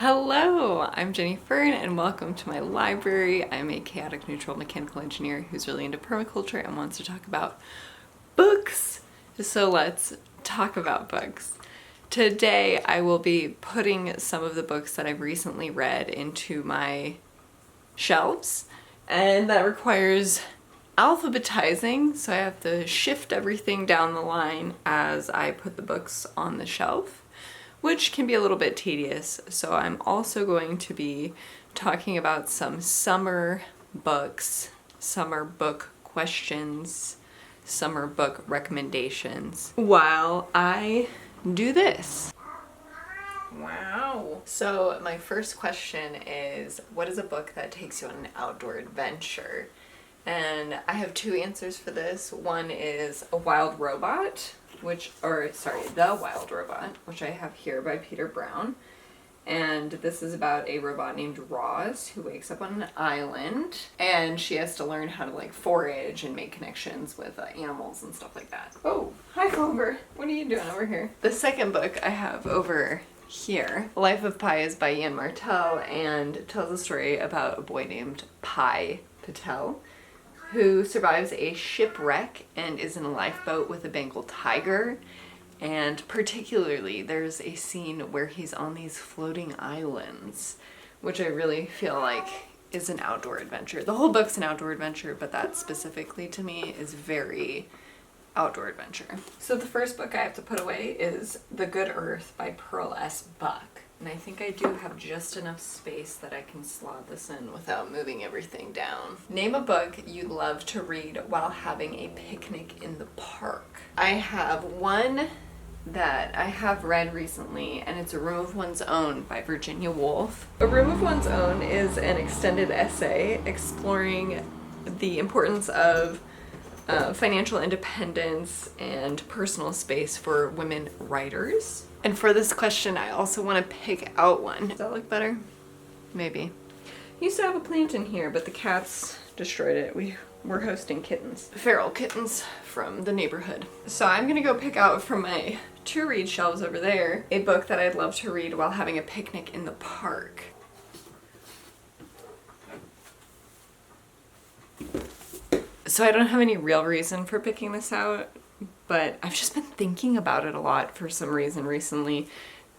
Hello, I'm Jenny Fern and welcome to my library. I'm a chaotic neutral mechanical engineer who's really into permaculture and wants to talk about books. So let's talk about books. Today I will be putting some of the books that I've recently read into my shelves, and that requires alphabetizing, so I have to shift everything down the line as I put the books on the shelf, which can be a little bit tedious. So I'm also going to be talking about some summer books, summer book questions, summer book recommendations while I do this. Wow. So my first question is, what is a book that takes you on an outdoor adventure? And I have two answers for this. One is The Wild Robot, which I have here by Peter Brown. And this is about a robot named Roz who wakes up on an island and she has to learn how to forage and make connections with animals and stuff like that. Oh, hi Clover. What are you doing over here? The second book I have over here, Life of Pi, is by Ian Martell and tells a story about a boy named Pi Patel who survives a shipwreck and is in a lifeboat with a Bengal tiger. And particularly there's a scene where he's on these floating islands, which I really feel like is an outdoor adventure. The whole book's an outdoor adventure, but that specifically to me is very outdoor adventure. So the first book I have to put away is The Good Earth by Pearl S. Buck. And I think I do have just enough space that I can slot this in without moving everything down. Name a book you'd love to read while having a picnic in the park. I have one that I have read recently, and it's A Room of One's Own by Virginia Woolf. A Room of One's Own is an extended essay exploring the importance of financial independence and personal space for women writers. And for this question, I also want to pick out one. Does that look better? Maybe. I used to have a plant in here, but the cats destroyed it. We're hosting kittens. Feral kittens from the neighborhood. So I'm gonna go pick out from my to-read shelves over there a book that I'd love to read while having a picnic in the park. So I don't have any real reason for picking this out, but I've just been thinking about it a lot for some reason recently.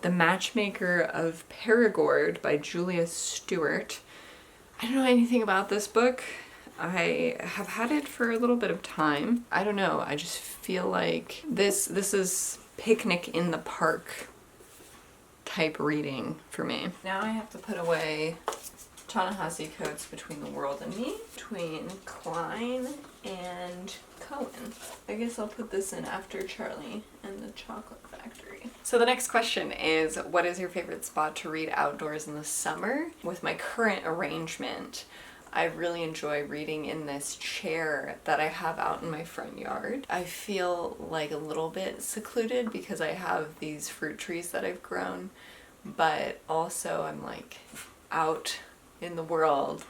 The Matchmaker of Perigord by Julia Stewart. I don't know anything about this book. I have had it for a little bit of time. I don't know, I just feel like this is picnic in the park type reading for me. Now I have to put away Ta-Nehisi Coates' Between the World and Me, between Klein and Cohen. I guess I'll put this in after Charlie and the Chocolate Factory. So the next question is, what is your favorite spot to read outdoors in the summer? With my current arrangement, I really enjoy reading in this chair that I have out in my front yard. I feel like a little bit secluded because I have these fruit trees that I've grown, but also I'm out in the world,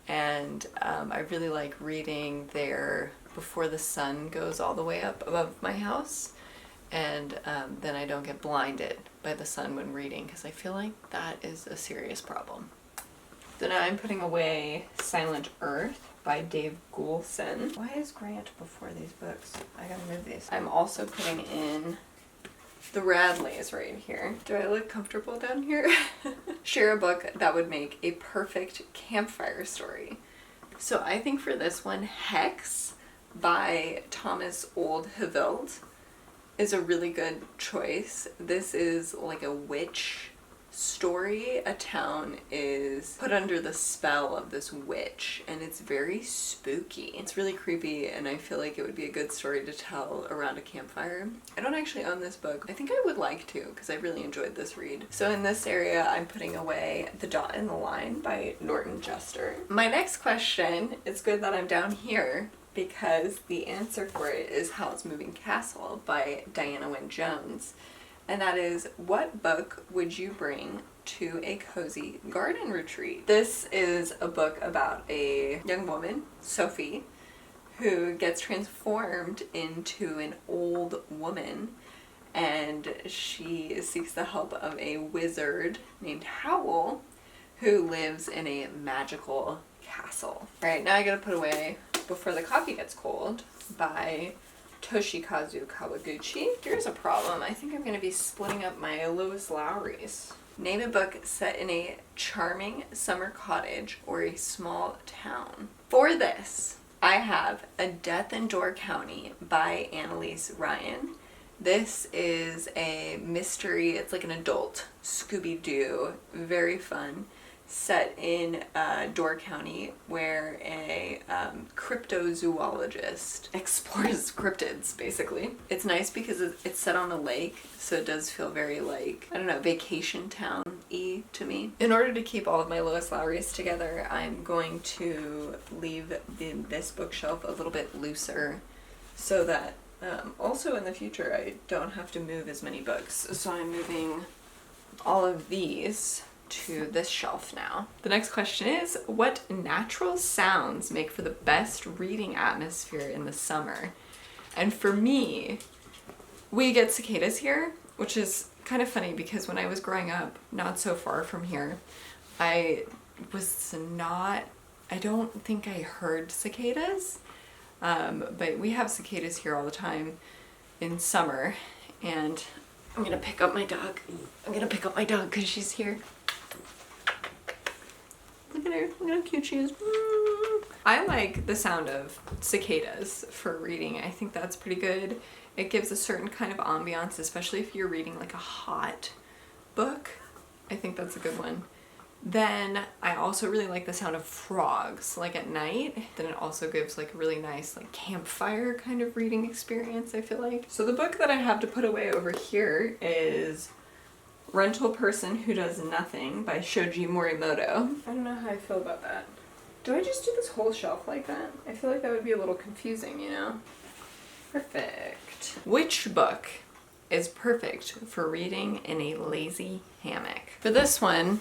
and I really like reading there before the sun goes all the way up above my house, and then I don't get blinded by the sun when reading, because I feel like that is a serious problem. So now I'm putting away Silent Earth by Dave Goulson. Why is Grant before these books? I gotta move these. I'm also putting in The Radleys right here. Do I look comfortable down here? Share a book that would make a perfect campfire story. So I think for this one, Hex by Thomas Oldhaveld is a really good choice. This is like a witch story. A town is put under the spell of this witch, and it's very spooky. It's really creepy, and I feel like it would be a good story to tell around a campfire. I don't actually own this book. I think I would like to, because I really enjoyed this read. So in this area, I'm putting away The Dot in the Line by Norton Juster. My next question, it's good that I'm down here, because the answer for it is Howl's Moving Castle by Diana Wynne Jones. And that is, what book would you bring to a cozy garden retreat? This is a book about a young woman, Sophie, who gets transformed into an old woman and she seeks the help of a wizard named Howl who lives in a magical castle. Alright, now I gotta put away Before the Coffee Gets Cold by Toshikazu Kawaguchi. Here's a problem. I think I'm gonna be splitting up my Lois Lowry's. Name a book set in a charming summer cottage or a small town. For this, I have A Death in Door County by Annalise Ryan. This is a mystery, it's like an adult Scooby-Doo, very fun, set in Door County where a cryptozoologist explores cryptids, basically. It's nice because it's set on a lake, so it does feel very like, I don't know, vacation town-y to me. In order to keep all of my Lois Lowry's together, I'm going to leave this bookshelf a little bit looser so that also in the future I don't have to move as many books. So I'm moving all of these to this shelf now. The next question is, what natural sounds make for the best reading atmosphere in the summer? And for me, we get cicadas here, which is kind of funny because when I was growing up, not so far from here, I don't think I heard cicadas, but we have cicadas here all the time in summer, and I'm gonna pick up my dog. Because she's here. Look at her, look at how cute she is. I like the sound of cicadas for reading. I think that's pretty good. It gives a certain kind of ambiance, especially if you're reading like a hot book. I think that's a good one. Then I also really like the sound of frogs, like at night. Then it also gives like a really nice like campfire kind of reading experience, I feel like. So the book that I have to put away over here is Rental Person Who Does Nothing by Shoji Morimoto. I don't know how I feel about that. Do I just do this whole shelf like that? I feel like that would be a little confusing, you know? Perfect. Which book is perfect for reading in a lazy hammock? For this one,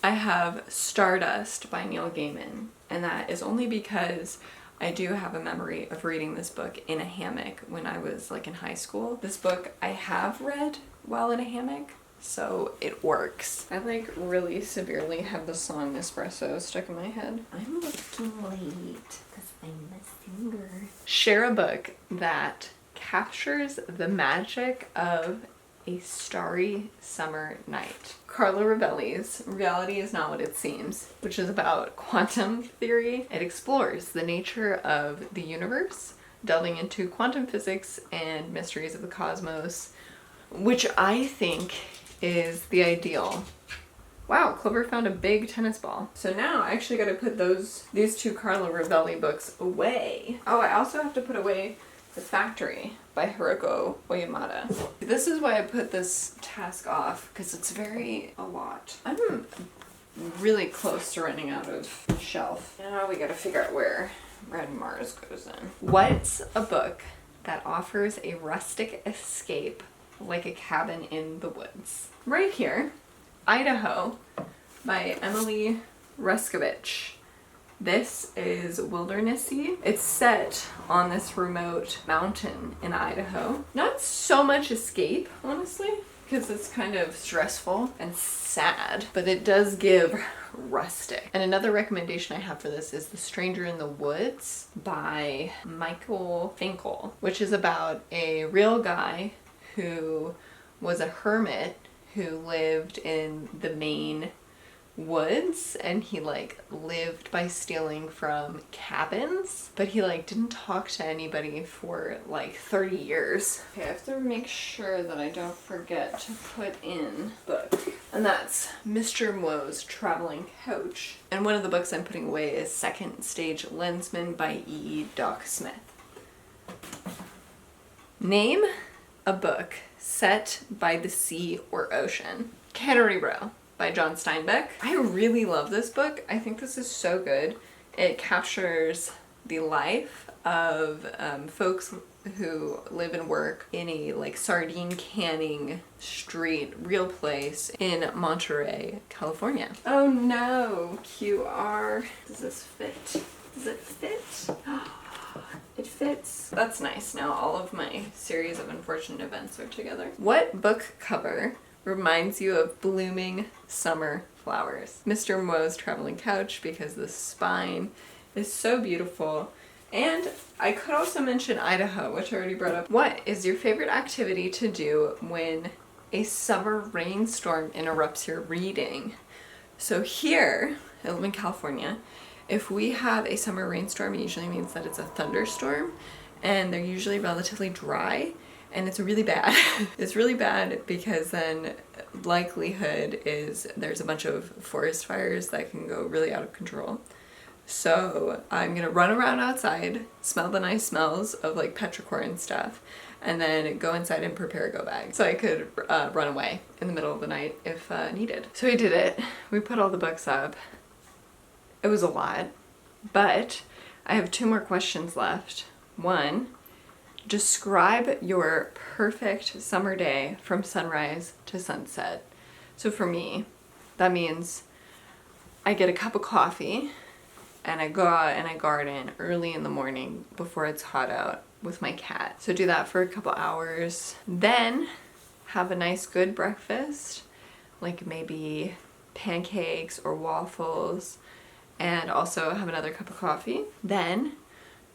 I have Stardust by Neil Gaiman, and that is only because I do have a memory of reading this book in a hammock when I was like in high school. This book I have read while in a hammock, so it works. I like really severely have the song Espresso stuck in my head. I'm looking late because I'm a singer. Share a book that captures the magic of a starry summer night. Carlo Rovelli's Reality Is Not What It Seems, which is about quantum theory. It explores the nature of the universe, delving into quantum physics and mysteries of the cosmos, which I think is the ideal. Wow, Clover found a big tennis ball. So now I actually gotta put these two Carlo Rovelli books away. Oh, I also have to put away The Factory by Hiroko Oyamada. This is why I put this task off, because it's a lot. I'm really close to running out of shelf. Now we gotta figure out where Red Mars goes in. What's a book that offers a rustic escape like a cabin in the woods? Right here, Idaho by Emily Ruskovich. This is wildernessy. It's set on this remote mountain in Idaho. Not so much escape, honestly, because it's kind of stressful and sad, but it does give rustic. And another recommendation I have for this is The Stranger in the Woods by Michael Finkel, which is about a real guy who was a hermit who lived in the Maine woods, and he like lived by stealing from cabins, but he like didn't talk to anybody for like 30 years. Okay, I have to make sure that I don't forget to put in book, and that's Mr. Moe's Traveling Coach. And one of the books I'm putting away is Second Stage Lensman by E. Doc Smith. Name a book set by the sea or ocean. Cannery Row by John Steinbeck. I really love this book. I think this is so good. It captures the life of folks who live and work in a like sardine canning street, real place in Monterey, California. Oh no, QR. Does this fit? Does it fit? It fits. That's nice. Now all of my series of unfortunate events are together. What book cover reminds you of blooming summer flowers? Mr. Moe's Traveling Couch, because the spine is so beautiful. And I could also mention Idaho, which I already brought up. What is your favorite activity to do when a summer rainstorm interrupts your reading? So here, I live in California, if we have a summer rainstorm, it usually means that it's a thunderstorm, and they're usually relatively dry, and it's really bad. It's really bad because then likelihood is there's a bunch of forest fires that can go really out of control. So I'm gonna run around outside, smell the nice smells of like petrichor stuff, and then go inside and prepare a go bag so I could run away in the middle of the night if needed. So we did it. We put all the books up. It was a lot, but I have 2 more questions left. 1, describe your perfect summer day from sunrise to sunset. So for me, that means I get a cup of coffee and I go out and I garden early in the morning before it's hot out with my cat. So do that for a couple hours. Then have a nice good breakfast, like maybe pancakes or waffles, and also have another cup of coffee. Then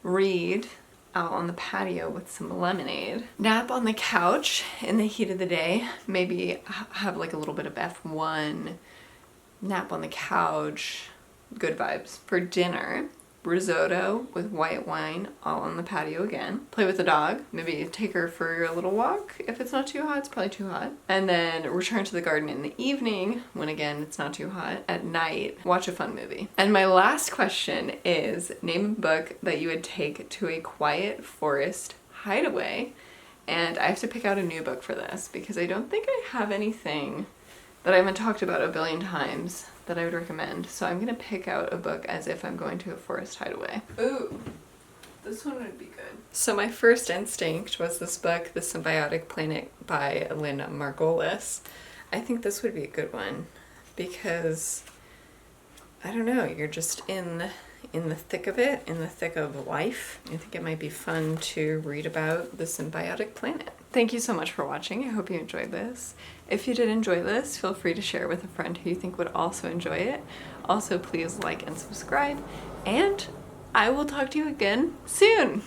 read out on the patio with some lemonade. Nap on the couch in the heat of the day. Maybe have like a little bit of F1. Nap on the couch. Good vibes. For dinner, risotto with white wine all on the patio again. Play with the dog. Maybe take her for a little walk. If it's not too hot, it's probably too hot. And then return to the garden in the evening when again it's not too hot. At night, watch a fun movie. And my last question is name a book that you would take to a quiet forest hideaway. And I have to pick out a new book for this because I don't think I have anything that I haven't talked about a billion times that I would recommend. So I'm gonna pick out a book as if I'm going to a forest hideaway. Ooh, this one would be good. So my first instinct was this book, The Symbiotic Planet by Lynn Margulis. I think this would be a good one because, I don't know, you're just in the thick of it, in the thick of life. I think it might be fun to read about the symbiotic planet. Thank you so much for watching. I hope you enjoyed this. If you did enjoy this, feel free to share with a friend who you think would also enjoy it. Also, please like and subscribe, and I will talk to you again soon.